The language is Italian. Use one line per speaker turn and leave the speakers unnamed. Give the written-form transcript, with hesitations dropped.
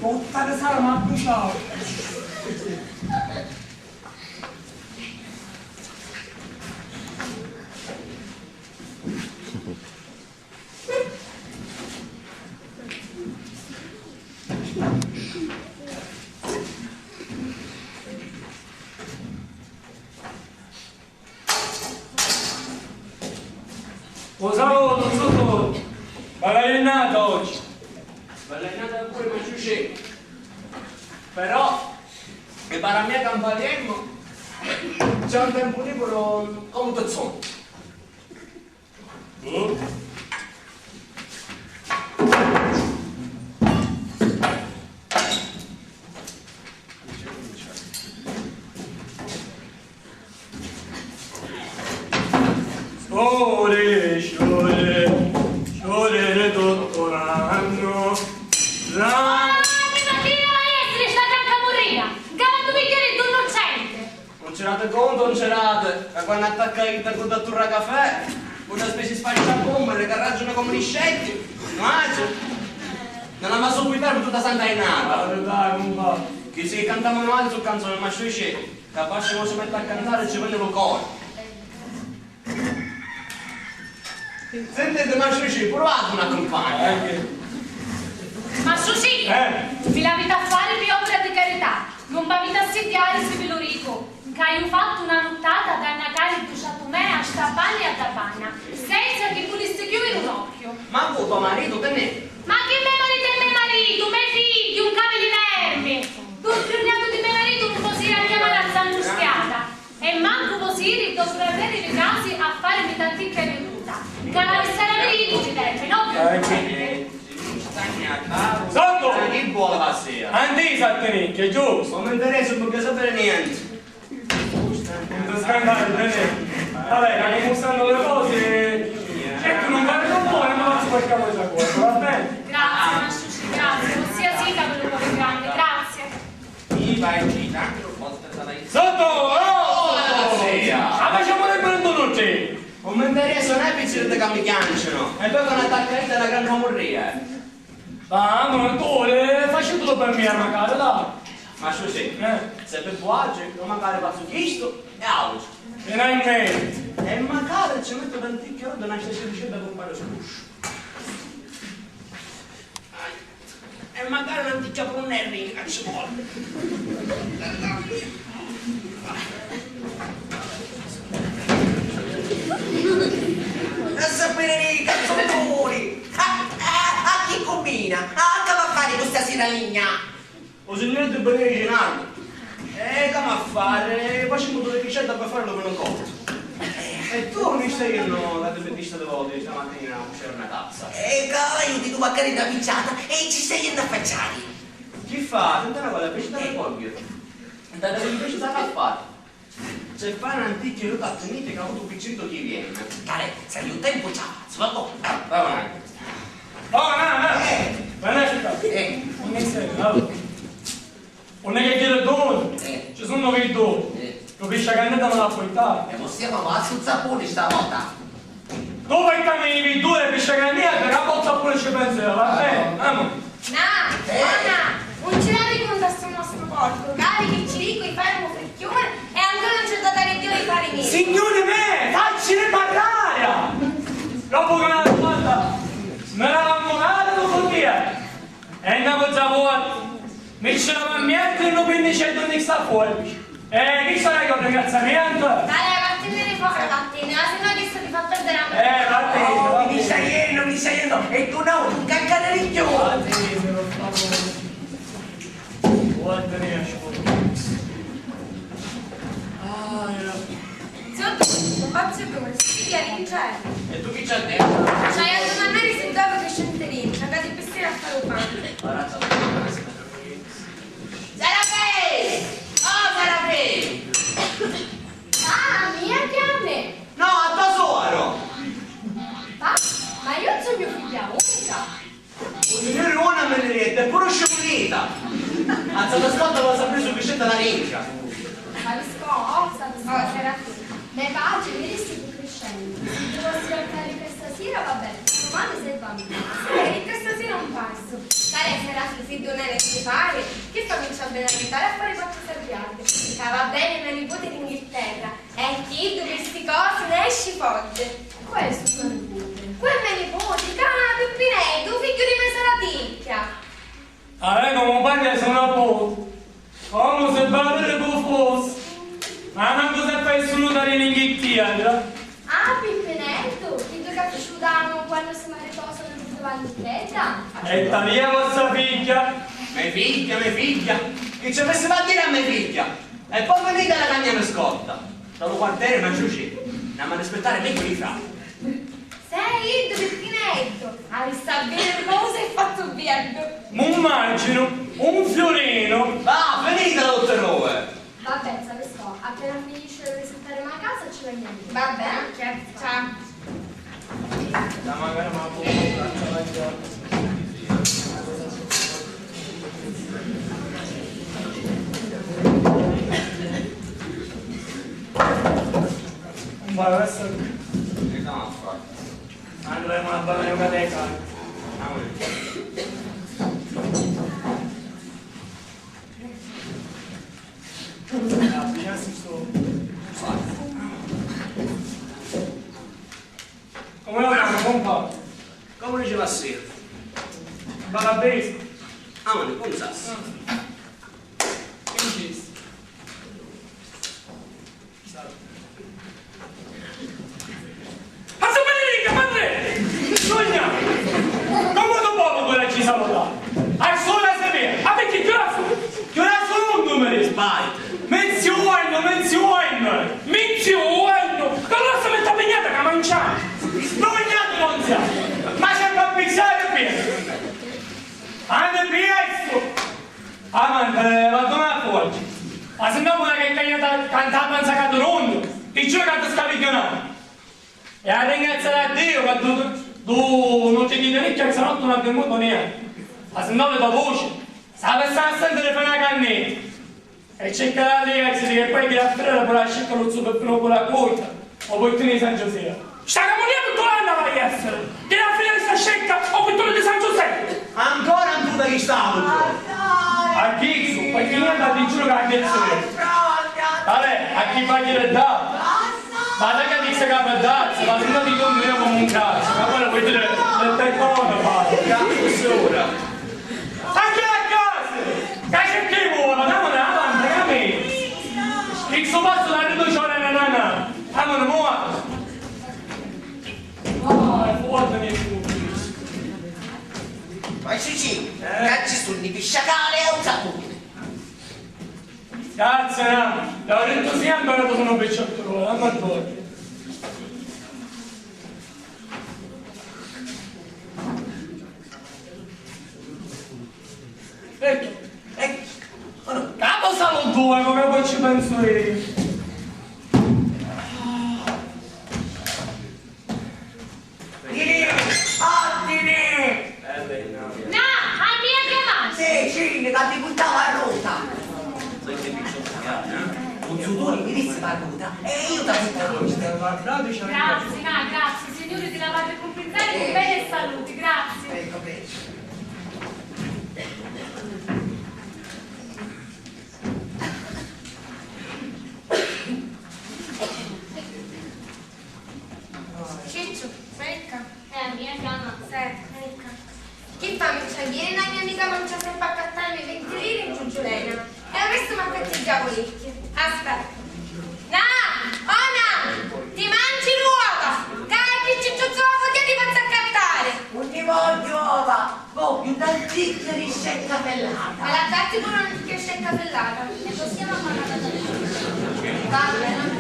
Puttana sala mi ha bruciato. Lo saluto, tutto. Bella giornata oggi.
Bella giornata pure, ma ci però, e per la mia campagna c'è un tempo libero come te sono.
Sciole tutto l'anno.
Non c'erate conto, non c'erate, ma quando attaccai da turra caffè, una specie di spaccia a bombe, che raggiano come gli scetti, non ha mai subito per tutta Santa Inata.
Dai, non va.
Che se cantavano altri su canzone del maestro Scetti, capace non si mette a cantare e ci vende lo cuore. Sentite maestro Scetti, provate una compagna.
Ma Susi, vi l'avete a fare più opera di carità, non vi assediare se ve lo dico, che hai fatto una nottata da annacare il bruciato me a stabagna e a tabagna, senza che volesse chiudere un occhio.
Ma tu tuo marito te ne?
Ma che me marito, me figli, un capo di vermi, sul prignato di mio marito non posso a chiamare a Muschiata, e manco posso ir dopo avere i casi a fare di tanticchia venuta, che la essere marito ci deve, no?
Sotto!
Che buona la sera!
Andisa a tenere, che è giusto!
Non mi interessa, non voglio sapere niente!
Non ti scandare, bene? Vabbè, come stanno le cose, certo non vale un po' e non faccio qualche cosa a cuore, va bene?
Grazie, Masciucci, grazie, non sia sica per un po' più grande, grazie.
Mi vai gita, anche lo posso pensare di
Sotto! Oh!
Buonasera!
Ma facciamo le prendo tutti!
Non mi interessa, non è piacere che mi chianciano! E poi con attaccare la grande morria!
Ah, ma tu faccio tutto per me, magari, dai!
Ma sì, se per buage, non magari faccio questo e altro!
E non in mente!
E magari ci metto l'antichio da una stessa ricetta con fare scuscio! E magari l'antichio con un erring, che ci vuole!
A sapere i cazzatori! A chi combina? A che va a fare questa sera ligna?
O signore di bene Reginaldo! Come a fare? Facciamo due ricette per fare lo meno cotto! E tu mi stai io la debitista delle volte stamattina c'era una tazza!
E io ti do a carina picciata e ci stai andando a facciare!
Chi fa? Senta una cosa, pesce dalle polvere! Dalle pesce da caffare! Se fai un antichio io t'attenite che ha avuto un piccino chi viene!
Dai, sai un tempo già, si va dopo!
Va avanti!
Oh, no! Benefica! Non mi sei, no? Non è che chiede dono! Ci sono che doni! Lo pesce cannetta non la puoi dare!
E possiamo sul sapone stavolta!
Tu vai cammini due pesce cannetta, la botta pure ci penserà, va bene? Andiamo!
Non ce l'ha di conto sto nostro porco, carichi, cirico, i fermo, frecchione e ancora non c'è data che Dio li fare miei.
Signore me, faccene parlare! Dopo che me l'ha fatta, me l'ha ammonata dopo dire. E andiamo già fuori. Mi ce la mammietta e non quindi c'è donde sta fuori. Chi sarà che ho ringraziamento?
Dai, vattene fuori, vattene, se no che ti fa perdere a me.
Vattene.
Mi stai iendo, e tu no, un caccarecchio!
Vattene, per favore. Vattene,
Sotto, faccio come si chiede,
E tu chi c'è dentro?
c'hai a domandare se dopo che scenterino, c'è da pestire a fare un pane.
Serafè! Oh, Serafè!
Ah, mia che a me!
No, a tesoro!
Ma io sono mio figlio unica!
Un signore buona me ne rete, è pure sciolita! Anzi, la scotta lo sa preso che la rincia!
Ma risposta, Serafè! Le pace, vedi se tu crescendo. Se ti posso portare per stasera va bene, domani sei bambino. E per stasera un passo. Dai, Serafè, si
figlio nene di fare, che comincia a benedicare a fare quattro sapiate. Che va bene mia nipote d'Inghilterra, e chi di questi cose ne esci fogge.
Questo sono nipote.
Quel mio nipote, chiama Peppinetto, figlio di Mesaraticchia.
Come padre sono a posto. Come se parere con fosse. Ma non cosa fai solo da l'Inghilterra?
Ah, Peppinetto, figlio che asciugano quando si maritosa nel Valentetta.
E taglia vostra figlia.
Mia figlia. Che ci avesse a dire a mia figlia? E poi venite alla cagna mi scorta. Dallo quartiere ma giù c'è. Andiamo ad aspettare me quelli fra.
Sei il Peppinetto, hai stabilito cose e fatto viergo.
Un immagino, un fiorino.
Va, venite dottorove.
Vabbè, sapete sto, appena finisce di risettare la casa ci veniamo. Vabbè, ciao.
La magari ma può guarda adesso andremo a ballare una teca. Come lo chiamo, compa?
Come diceva sera?
Barabesi.
Ah, ma ne come sassi?
Che dici? Ma benedica, padre! Sogna! Come tu puoi quella ci saluta? Hai solo a sapere! Ah, perché che ora sono un numero?
Sbaglio.
Menziono! Che allora si mette impegnata che mangiare! Spognato non sia! Ma c'è un pizzare per! Ande presto! Ah, ma vado a fuori! Ma se no che canta a panzacato rondo! Ti giuro che ti scaviglionato! E a ringraziare a Dio che tu non ti chiedi neanche che stanotte non abbiamo venuto neanche! Ma se no le tua voce! Sta pensando a sentire fare una cannetta! E cerca la legarsi che poi ti afferra per la cerca lo zucchero con la corta o poi di San Giuseppe. Sta camonia tutto l'anno vai a essere! Ti afferra questa cerca o poi di San Giuseppe!
Ancora un po' di stavo,
A chi? Poi chi anda ti giuro che ha detto vabbè, a chi fa dire da? Ma da che dice che per darsi, ma se no ti conviene come un cazzo, ma poi vuoi dire del telefono fare.
Cazzo ora.
Anche a casa! Che c'è vuole, andiamo avanti, che a me! Il suo passo da tutto ciò nella nana, andiamo muoio! Oh, è fuori di tutto!
Ma Cici, cacci sulli di sciacale e un sapone.
Grazie, no! L'avevo detto sì, ancora sono un pecciotto, andiamo a torno. Ecco! Capo salvo due, come poi ci penso io.
Ordine!
No, a mia chiamata!
Sì, Cine, che ti buttava a ruota. Un sudore mi disse la ruota e io ti buttavo a ruota.
Grazie, no, grazie, signori di lavare e compensare con bene e salute, grazie.
Ecco, bene.
Ciccio, secca.
Mia chiamata.
Secca. Chi fa viene la mia amica mangia sempre a cattarmi 20 lire in giuggiolena. E adesso mi appettigiavo l'icchio. Aspetta. Ti mangi l'uova! Cagli Ciccio Zovo che ti faccio accattare!
Non ti voglio ova, voglio un zicchio di scecca pellata.
Ma la datti pure una scecca pellata. E così la manata da lì. Va bene.